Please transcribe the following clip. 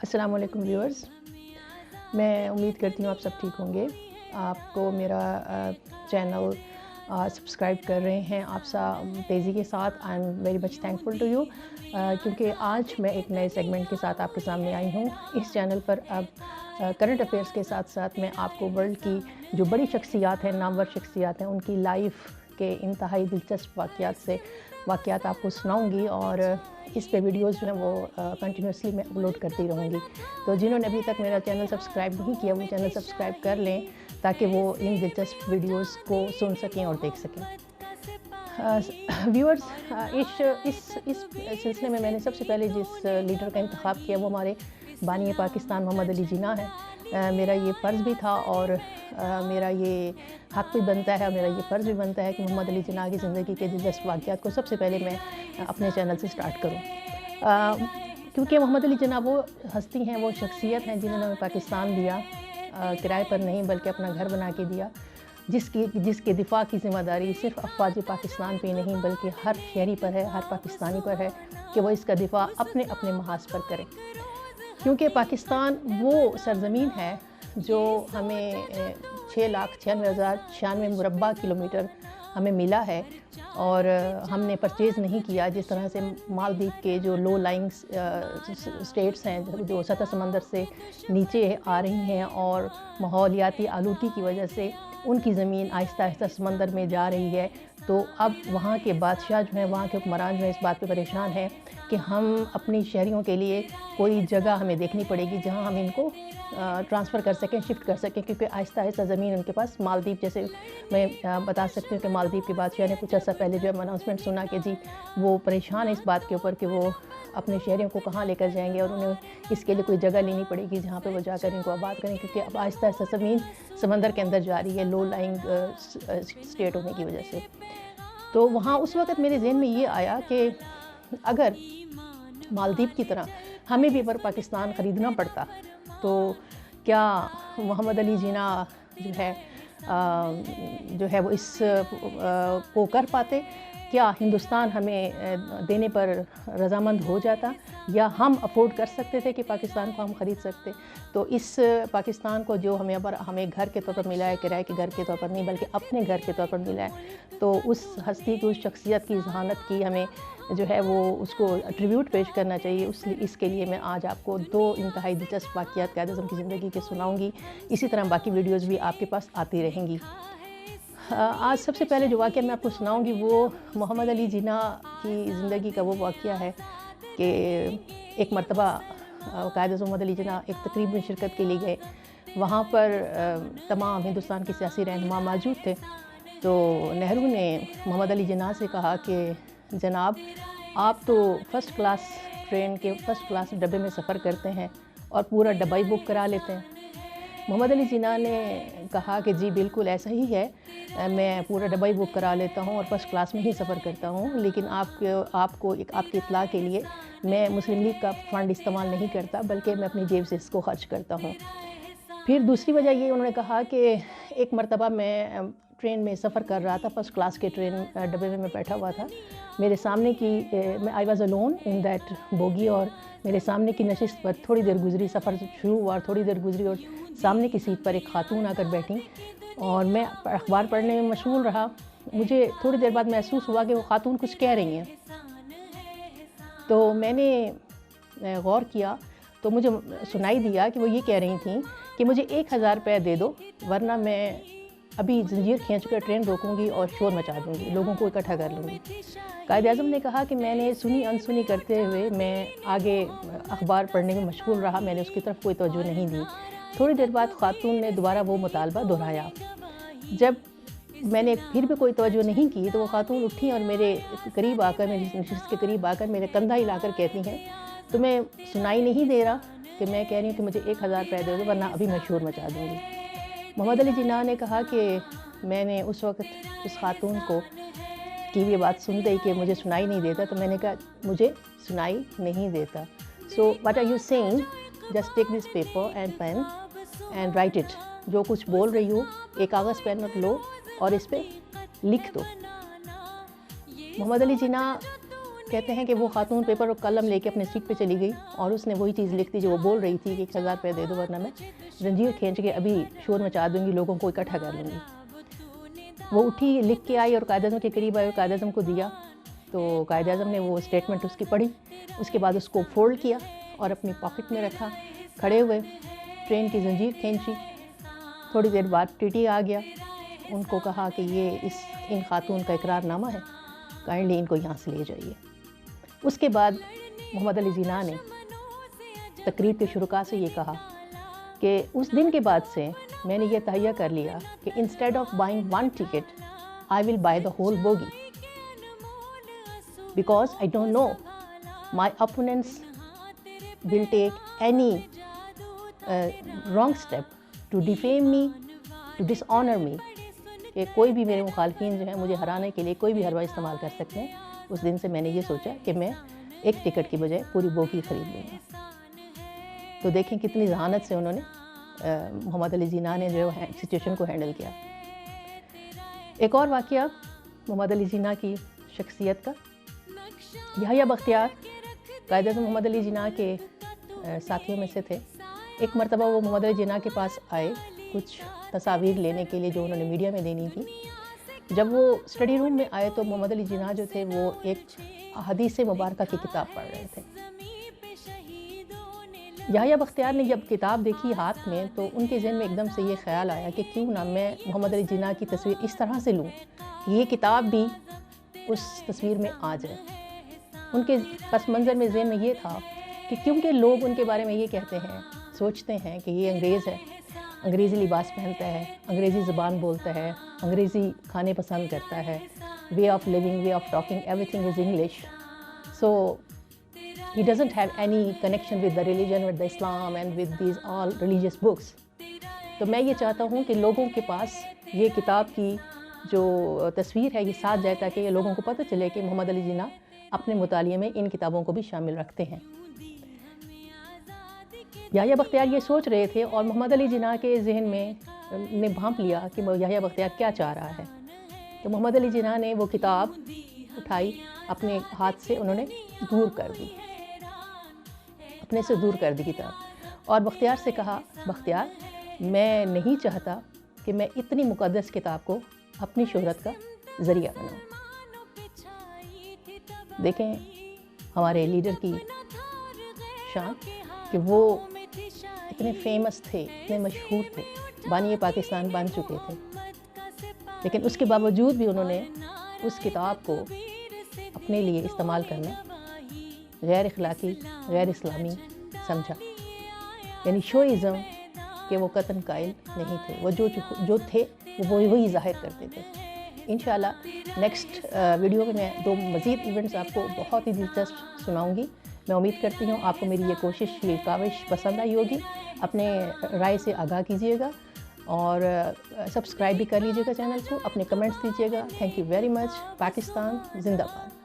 अस्सलाम वालेकुम व्यूअर्स। मैं उम्मीद करती हूँ आप सब ठीक होंगे। आपको मेरा चैनल सब्सक्राइब कर रहे हैं आप तेज़ी के साथ। I am very much thankful to you क्योंकि आज मैं एक नए सेगमेंट के साथ आपके सामने आई हूँ। इस चैनल पर अब करंट अफेयर्स के साथ साथ मैं आपको वर्ल्ड की जो बड़ी शख्सियात हैं, नामवर शख्सियात हैं, उनकी लाइफ के इंतहाई दिलचस्प वाक़यात आपको सुनाऊंगी और इस पे वीडियोस जो हैं वो कंटिन्यूसली मैं अपलोड करती रहूँगी। तो जिन्होंने अभी तक मेरा चैनल सब्सक्राइब नहीं किया वो चैनल सब्सक्राइब कर लें ताकि वो इन दिलचस्प वीडियोस को सुन सकें और देख सकें। व्यूअर्स, इस सिलसिले में मैंने सबसे पहले जिस लीडर का इंतखाब किया वो हमारे बानी पाकिस्तान मोहम्मद अली जिन्ना है। मेरा ये फ़र्ज़ भी था और मेरा ये हक़ भी बनता है, मेरा ये फ़र्ज़ भी बनता है कि मोहम्मद अली जिन्ना की ज़िंदगी के दिलचस्प वाक़यात को सबसे पहले मैं अपने चैनल से स्टार्ट करूँ। क्योंकि मोहम्मद अली जिन्ना वो हस्ती हैं, वो शख्सियत हैं जिन्होंने हमें पाकिस्तान दिया, किराए पर नहीं बल्कि अपना घर बना के दिया, जिसके दिफा की ज़िम्मेदारी सिर्फ़ अफ़वाज पाकिस्तान पे नहीं बल्कि हर शहरी पर है, हर पाकिस्तानी पर है कि वो इसका दिफा अपने अपने महाज पर करें। क्योंकि पाकिस्तान वो सरज़मीन है जो हमें 6,96,096 मुरबा किलोमीटर हमें मिला है और हमने परचेज़ नहीं किया। जिस तरह से मालदीव के जो लो लाइंग स्टेट्स हैं जो सतह समंदर से नीचे आ रही हैं और माहौलियाती आलूगी की वजह से उनकी ज़मीन आहिस्ता आहिस्ता समंदर में जा रही है, तो अब वहाँ के बादशाह जो हैं, वहाँ के हुक्मरान जो हैं, इस बात पे परेशान हैं कि हम अपनी शहरियों के लिए कोई जगह हमें देखनी पड़ेगी जहाँ हम इनको ट्रांसफ़र कर सकें, शिफ्ट कर सकें, क्योंकि आहिस्ता आहिस्ता ज़मीन उनके पास मालदीव, जैसे मैं बता सकती हूँ कि मालदीव के बादशाह ने कुछ अर्सा पहले जो है अनाउंसमेंट सुना कि जी वो परेशान है इस बात के ऊपर कि वो अपने शहरियों को कहाँ लेकर जाएंगे और उन्हें इसके लिए कोई जगह लेनी पड़ेगी जहाँ पे वो जाकर इनको आबाद करें, क्योंकि अब आहिस्ता आहिस्ता ज़मीन समंदर के अंदर जा रही है लो लाइंग स्टेट होने की वजह से। तो वहाँ उस वक़्त मेरे ज़हन में ये आया कि अगर मालदीव की तरह हमें भी अगर पाकिस्तान ख़रीदना पड़ता तो क्या मोहम्मद अली जिन्ना जो है वो इस को कर पाते? क्या हिंदुस्तान हमें देने पर रज़ामंद हो जाता या हम अफोर्ड कर सकते थे कि पाकिस्तान को हम ख़रीद सकते? तो इस पाकिस्तान को जो हमें घर के तौर पर मिला है, किराए के घर के तौर पर नहीं बल्कि अपने घर के तौर पर मिला है, तो उस हस्ती की, उस शख्सियत की ज़हानत की हमें जो है वो उसको ट्रिब्यूट पेश करना चाहिए। इसके लिए मैं आज आपको 2 इंतहाई दिलचस्प वाक़यात क़ायद-ए-आज़म की ज़िंदगी के सुनाऊँगी। इसी तरह बाकी वीडियोज़ भी आपके पास आती रहेंगी। आज सबसे पहले जो वाक़या मैं आपको सुनाऊंगी वो मोहम्मद अली जिन्ना की ज़िंदगी का वो वाक़या है कि एक मरतबा क़ायद-ए-आज़म मोहम्मद अली जिन्ना एक तकरीब में शिरकत के लिए गए। वहाँ पर तमाम हिंदुस्तान के सियासी रहनुमा मौजूद थे। तो नेहरू ने मोहम्मद अली जिन्ना से कहा कि जनाब, आप तो फ़र्स्ट क्लास ट्रेन के फ़र्स्ट क्लास डब्बे में सफ़र करते हैं और पूरा डब्बा ही बुक करा लेते हैं। मोहम्मद अली जिन्ना ने कहा कि जी बिल्कुल ऐसा ही है, मैं पूरा डब्बा ही बुक करा लेता हूँ और फर्स्ट क्लास में ही सफ़र करता हूँ, लेकिन आपकी इत्तला के लिए मैं मुस्लिम लीग का फ़ंड इस्तेमाल नहीं करता बल्कि मैं अपनी जेब से इसको खर्च करता हूँ। फिर दूसरी वजह ये उन्होंने कहा कि एक मरतबा मैं ट्रेन में सफ़र कर रहा था, फर्स्ट क्लास के ट्रेन डब्बे में मैं बैठा हुआ था। मेरे सामने की I was alone in that bogie और मेरे सामने की नशिस्त पर थोड़ी देर गुजरी, सफ़र शुरू हुआ और थोड़ी देर गुजरी और सामने की सीट पर एक खातून आकर बैठी और मैं अखबार पढ़ने में मशगूल रहा। मुझे थोड़ी देर बाद महसूस हुआ कि वो खातून कुछ कह रही हैं, तो मैंने गौर किया तो मुझे सुनाई दिया कि वो ये कह रही थी कि मुझे 1,000 रुपये दे दो वरना मैं अभी ज़ंजीर खींच कर ट्रेन रोकूंगी और शोर मचा दूंगी, लोगों को इकट्ठा कर लूँगी। क़ायद-ए-आज़म ने कहा कि मैंने सुनी अनसुनी करते हुए मैं आगे अखबार पढ़ने में मशगूल रहा, मैंने उसकी तरफ कोई तवज्जो नहीं दी। थोड़ी देर बाद खातून ने दोबारा वो मुतालबा दोहराया। जब मैंने फिर भी कोई तवज्जो नहीं की तो वो खातून उठी और मेरे करीब आकर, मेरी नशिस्त के करीब आकर मेरे कंधा हिलाकर कहती हैं, तुम्हें सुनाई नहीं दे रहा कि मैं कह रही हूँ कि मुझे 1,000 रुपये दे दो वरना अभी मैं शोर मचा दूँगी। मोहम्मद अली जिन्ना ने कहा कि मैंने उस वक़्त उस खातून की ये बात सुनते ही कि मुझे सुनाई नहीं देता, तो मैंने कहा मुझे सुनाई नहीं देता। So what are you saying? Just take this paper and pen and write it. जो कुछ बोल रही हो एक कागज़ पेन लो और इस पर लिख दो। मोहम्मद अली जिन्ना کہتے ہیں کہ وہ خاتون پیپر اور قلم لے کے اپنے سیٹ پہ چلی گئی اور اس نے وہی چیز لکھ دی جو وہ بول رہی تھی کہ 1000 روپے دے دو ورنہ میں زنجیر کھینچ کے ابھی شور مچا دوں گی، لوگوں کو اکٹھا کر لوں گی۔ وہ اٹھی، لکھ کے آئی اور قائد اعظم کے قریب آئی اور قائد اعظم کو دیا، تو قائد اعظم نے وہ اسٹیٹمنٹ اس کی پڑھی، اس کے بعد اس کو فولڈ کیا اور اپنی پاکٹ میں رکھا، کھڑے ہوئے، ٹرین کی زنجیر کھینچی۔ تھوڑی دیر بعد ٹی ٹی آ گیا، ان کو کہا کہ یہ ان خاتون کا اقرار نامہ ہے، کائنڈلی ان کو یہاں سے لے جائیے۔ اس کے بعد محمد علی جناح نے تقریب کے شرکاء سے یہ کہا کہ اس دن کے بعد سے میں نے یہ تہیہ کر لیا کہ instead of buying one ticket I will buy the whole bogie, because I don't know my opponents will take any wrong step to defame me, to dishonour me, کہ کوئی بھی میرے مخالفین جو ہیں مجھے ہرانے کے لیے کوئی بھی حربہ استعمال کر سکتے ہیں۔ اس دن سے میں نے یہ سوچا کہ میں ایک ٹکٹ کی بجائے پوری بوگی خرید لوں گا۔ تو دیکھیں کتنی ذہانت سے انہوں نے محمد علی جناح نے جو سچویشن کو ہینڈل کیا۔ ایک اور واقعہ محمد علی جناح کی شخصیت کا، یحییٰ بختیار قائد اعظم محمد علی جناح کے ساتھیوں میں سے تھے۔ ایک مرتبہ وہ محمد علی جناح کے پاس آئے کچھ تصاویر لینے کے لیے جو انہوں نے میڈیا میں دینی تھی۔ جب وہ اسٹڈی روم میں آئے تو محمد علی جناح جو تھے وہ ایک حدیث مبارکہ کی کتاب پڑھ رہے تھے۔ یحییٰ بختیار نے جب کتاب دیکھی ہاتھ میں تو ان کے ذہن میں ایک دم سے یہ خیال آیا کہ کیوں نہ میں محمد علی جناح کی تصویر اس طرح سے لوں کہ یہ کتاب بھی اس تصویر میں آ جائے۔ ان کے پس منظر میں ذہن میں یہ تھا کہ کیونکہ لوگ ان کے بارے میں یہ کہتے ہیں، سوچتے ہیں کہ یہ انگریز ہے، انگریزی لباس پہنتا ہے، انگریزی زبان بولتا ہے، انگریزی کھانے پسند کرتا ہے، way of living, way of talking, everything is English, so he doesn't have any connection with the religion, with the Islam and with these all religious books۔ تو میں یہ چاہتا ہوں کہ لوگوں کے پاس یہ کتاب کی جو تصویر ہے یہ ساتھ جائے تاکہ یہ لوگوں کو پتہ چلے کہ محمد علی جناح اپنے مطالعے میں ان کتابوں کو بھی شامل رکھتے ہیں۔ یحییٰ بختیار یہ سوچ رہے تھے اور محمد علی جناح کے ذہن میں نے بھانپ لیا کہ یحییٰ بختیار کیا چاہ رہا ہے، تو محمد علی جناح نے وہ کتاب اٹھائی، اپنے ہاتھ سے انہوں نے دور کر دی، اپنے سے دور کر دی کتاب، اور بختیار سے کہا، بختیار میں نہیں چاہتا کہ میں اتنی مقدس کتاب کو اپنی شہرت کا ذریعہ بناؤں۔ دیکھیں ہمارے لیڈر کی شان کہ وہ اتنے فیمس تھے، اتنے مشہور تھے، بانی پاکستان بن چکے تھے، لیکن اس کے باوجود بھی انہوں نے اس کتاب کو اپنے لیے استعمال کرنا غیر اخلاقی، غیر اسلامی سمجھا، یعنی شوئزم کہ وہ قطن قائل نہیں تھے، وہ جو تھے وہ وہی ظاہر کرتے تھے۔ انشاءاللہ نیکسٹ ویڈیو میں 2 مزید ایونٹس آپ کو بہت ہی دلچسپ سناؤں گی۔ میں امید کرتی ہوں آپ کو میری یہ کوشش، یہ کاوش پسند آئی ہوگی۔ اپنے رائے سے آگاہ کیجیے گا اور سبسکرائب بھی کر لیجیے گا چینل کو، اپنے کمنٹس دیجیے گا۔ Thank you very much. Pakistan زندہ باد۔